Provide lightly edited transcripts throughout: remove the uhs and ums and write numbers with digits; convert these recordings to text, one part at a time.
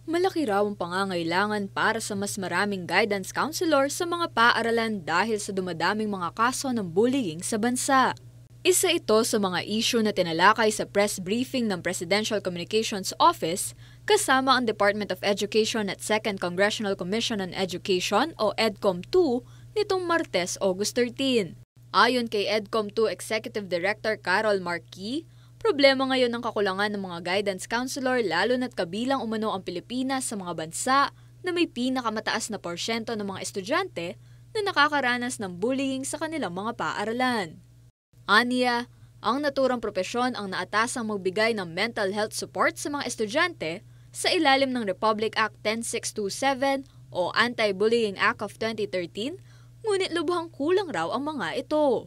Malaki raw ang pangangailangan para sa mas maraming guidance counselor sa mga paaralan dahil sa dumadaming mga kaso ng bullying sa bansa. Isa ito sa mga issue na tinalakay sa press briefing ng Presidential Communications Office kasama ang Department of Education at 2nd Congressional Commission on Education o EDCOM-2 nitong Martes, August 13. Ayon kay EDCOM-2 Executive Director Carol Marquis, problema ngayon ang kakulangan ng mga guidance counselor lalo na't kabilang umano ang Pilipinas sa mga bansa na may pinakamataas na porsyento ng mga estudyante na nakakaranas ng bullying sa kanilang mga paaralan. Aniya, ang naturang propesyon ang naatasang magbigay ng mental health support sa mga estudyante sa ilalim ng Republic Act 10627 o Anti-Bullying Act of 2013, ngunit lubhang kulang raw ang mga ito.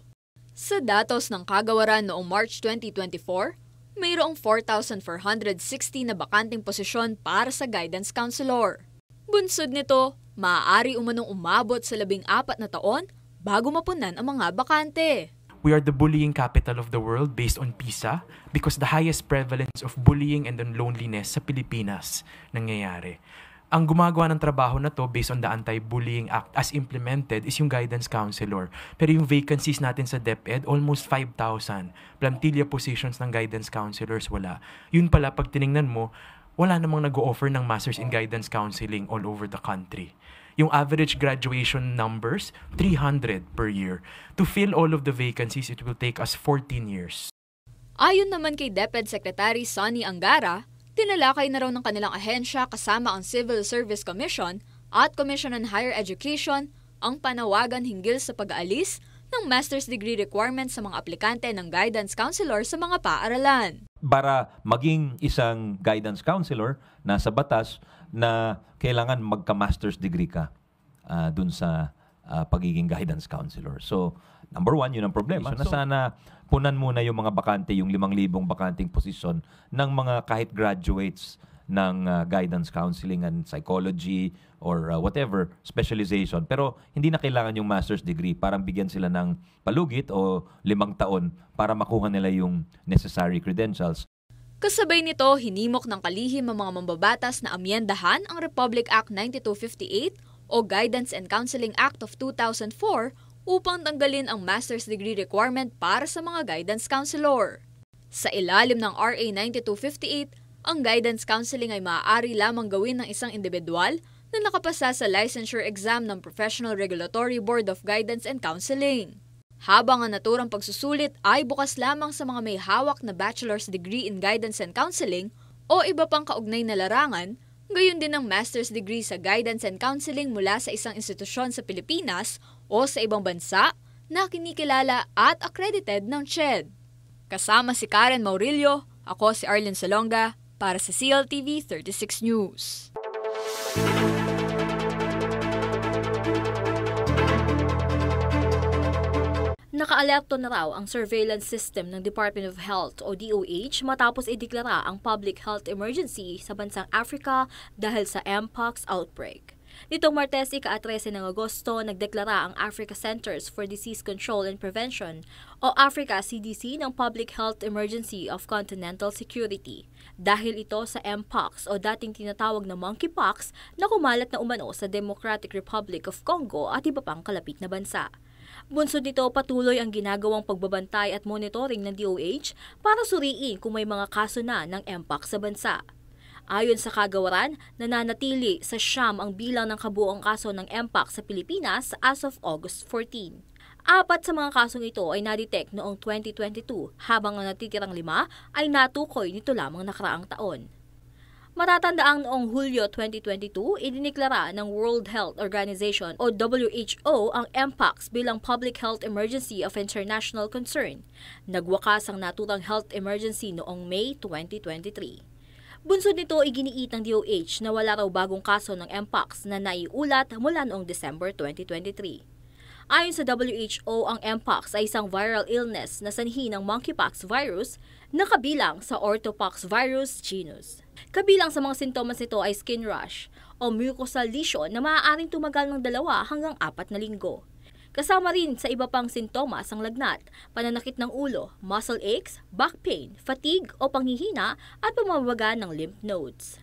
Sa datos ng kagawaran noong March 2024, mayroong 4,460 na bakanting posisyon para sa guidance counselor. Bunsod nito, maaari umanong umabot sa 14 na taon bago mapunan ang mga bakante. We are the bullying capital of the world based on PISA because the highest prevalence of bullying and on loneliness sa Pilipinas nangyayari. Ang gumagawa ng trabaho na to based on the Anti-Bullying Act as implemented is yung guidance counselor. Pero yung vacancies natin sa DepEd, almost 5,000. Plantilla positions ng guidance counselors, wala. Yun pala, pag tiningnan mo, wala namang nag-o-offer ng Masters in Guidance Counseling all over the country. Yung average graduation numbers, 300 per year. To fill all of the vacancies, it will take us 14 years. Ayon naman kay DepEd Secretary Sonny Angara, tinalakay na raw ng kanilang ahensya kasama ang Civil Service Commission at Commission on Higher Education ang panawagan hinggil sa pag-aalis ng master's degree requirements sa mga aplikante ng guidance counselor sa mga paaralan. Para maging isang guidance counselor, nasa batas na kailangan magka-master's degree ka dun sa pagiging guidance counselor. So, number one, yun ang problema. So, sana punan muna yung mga bakante, yung 5,000 bakanting posisyon ng mga kahit graduates ng guidance counseling and psychology or whatever specialization. Pero hindi na kailangan yung master's degree. Parang bigyan sila ng palugit o 5 taon para makuha nila yung necessary credentials. Kasabay nito, hinimok ng kalihim ang mga mambabatas na amyendahan ang Republic Act 9258 o Guidance and Counseling Act of 2004 upang tanggalin ang master's degree requirement para sa mga guidance counselor. Sa ilalim ng RA 9258, ang guidance counseling ay maaari lamang gawin ng isang individual na nakapasa sa licensure exam ng Professional Regulatory Board of Guidance and Counseling. Habang ang naturang pagsusulit ay bukas lamang sa mga may hawak na bachelor's degree in guidance and counseling o iba pang kaugnay na larangan, gayon din ang master's degree sa guidance and counseling mula sa isang institusyon sa Pilipinas o sa ibang bansa na kinikilala at accredited ng CHED. Kasama si Karen Maurilio, ako si Arlene Salonga para sa CLTV 36 News. Nakaalerto na raw ang surveillance system ng Department of Health o DOH matapos ideklara ang public health emergency sa bansang Africa dahil sa Mpox outbreak. Nitong Martes, ika-13 ng Agosto, nagdeklara ang Africa Centers for Disease Control and Prevention o Africa CDC ng Public Health Emergency of Continental Security dahil ito sa Mpox o dating tinatawag na monkeypox na kumalat na umano sa Democratic Republic of Congo at iba pang kalapit na bansa. Bunsod nito, patuloy ang ginagawang pagbabantay at monitoring ng DOH para suriin kung may mga kaso na ng Mpox sa bansa. Ayon sa kagawaran, nananatili sa 9 ang bilang ng kabuoang kaso ng Mpox sa Pilipinas as of August 14. 4 sa mga kasong ito ay na-detect noong 2022 habang ang natitirang 5 ay natukoy nito lamang nakaraang taon. Matatandaang noong Hulyo 2022, idiniklara ng World Health Organization o WHO ang Mpox bilang public health emergency of international concern. Nagwakas ang naturang health emergency noong May 2023. Bunsod nito, iginiit ng DOH na wala raw bagong kaso ng Mpox na naiulat mula noong December 2023. Ayon sa WHO, ang Mpox ay isang viral illness na sanhi ng monkeypox virus na kabilang sa orthopox virus genus. Kabilang sa mga sintomas nito ay skin rash o mucosal lesion na maaaring tumagal ng 2 hanggang 4 na linggo. Kasama rin sa iba pang sintomas ang lagnat, pananakit ng ulo, muscle aches, back pain, fatigue o panghihina at pamamaga ng lymph nodes.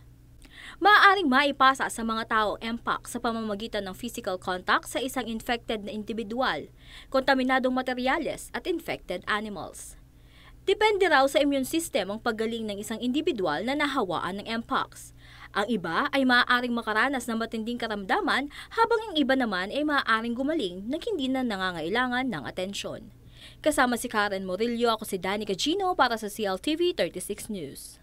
Maaaring maipasa sa mga taong mpox sa pamamagitan ng physical contact sa isang infected na individual, kontaminadong materyales at infected animals. Depende raw sa immune system ang paggaling ng isang individual na nahawaan ng mpox. Ang iba ay maaaring makaranas ng matinding karamdaman habang ang iba naman ay maaaring gumaling nang hindi na nangangailangan ng atensyon. Kasama si Karen Morillo, ako si Danica Gino para sa CLTV 36 News.